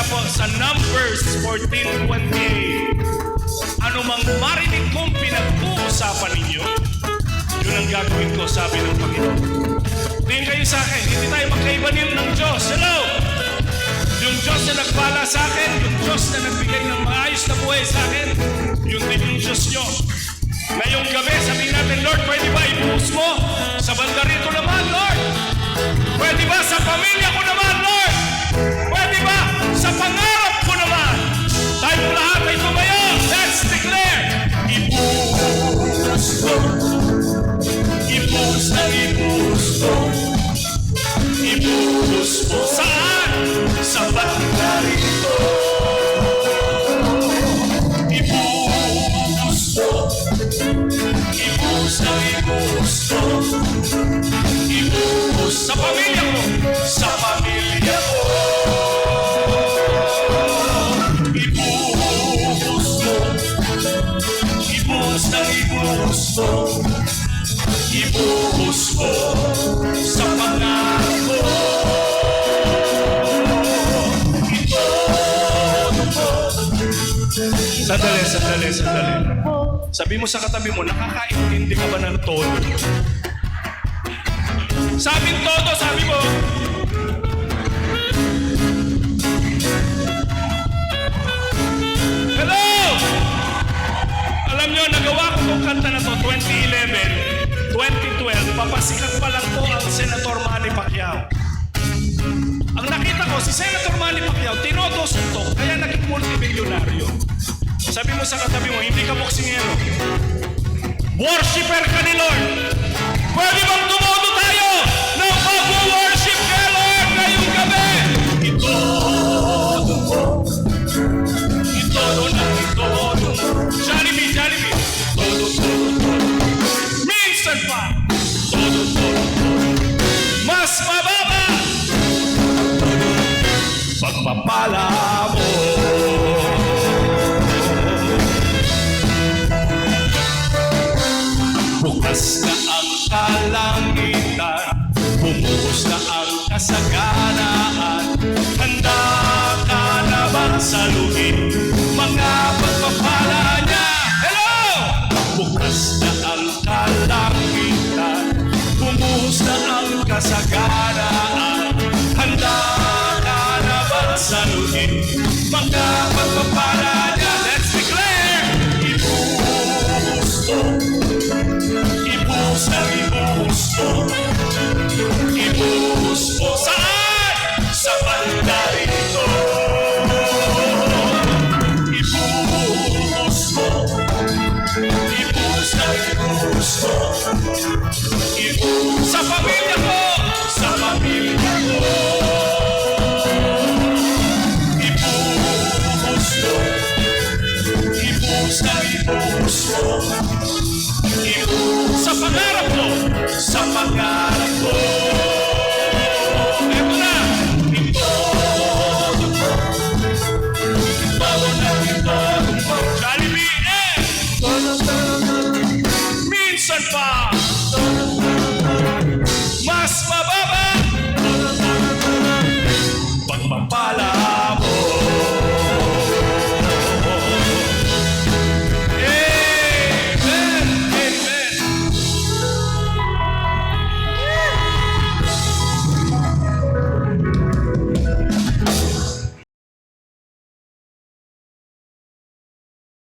Kaya po sa Numbers 14:28, anumang marinig kong pinag-uusapan ninyo, yun ang gagawin ko, sabi ng Panginoon. Tingin kayo sa akin, hindi tayo magkaibanin ng Diyos. Hello! Yung Diyos na nagpala sa akin, yung Diyos na nagbigay ng maayos na buhay sa akin, yun din yung Diyos nyo. Ngayong gabi, sabihin natin, Lord, pwede ba ibuhos mo sa banda rito naman, Lord? Pwede ba sa pamilya ko naman, Lord? Pwede ba sa pangarap ko naman? Tayo lahat ay tumayo. Let's declare. Ibuhos ko. Ibuhos na ibuhos ko. Ibuhos mo. Saan? Sa banda rito. Ibuhos mo. Ibuhos na ibuhos ko. Ibuhos sa pamilya ko. Sa pamilya ko. Ibuhos mo. Ibuhos na ibuhos mo. Ibuhos mo sa pangarap ko. Sandali. Sabi mo sa katabi mo, nakakaintindi ka ba ng todo? Sabing todo, sabi mo. Hello! Alam nyo, nagawa ko itong kanta na to, 2011, 2012, papasikat pa lang po ang Senator Manny Pacquiao. Ang nakita ko, si Senator Manny Pacquiao, tinodo-suntok, kaya naging multi-milyonaryo. Sabi mo sa katabi mo, hindi ka boksingero. Worshipper ka ni Lord. Pwede bang tumodo tayo ng pag-worship kay Lord ngayong gabi? Itodo mo. Itodo na itodo mo. Jollibee. Todo. Minsan pa. Todo. Mas mababa. Pagpapala mo. Bukas na ang kalangitan, bumuhos na ang kasaganaan. Handa ka na bang saluhin mga pagpapala niya? Hello! Bukas na ang kalangitan, bumuhos na ang kasaganaan. Handa ka na bang saluhin mga pagpapala niya? Let's declare! Ibuhos mo. Ibuhos na ibuhos mo. Ibuhos mo. Saan? Sa banda rito. Ibuhos mo. Ibuhos na ibuhos mo. Ibuhos sa pamilya ko. Sa pamilya ko. Ibuhos mo. Ibuhos na ibuhos mo. Sa pangarap ko, sa pangarap ko.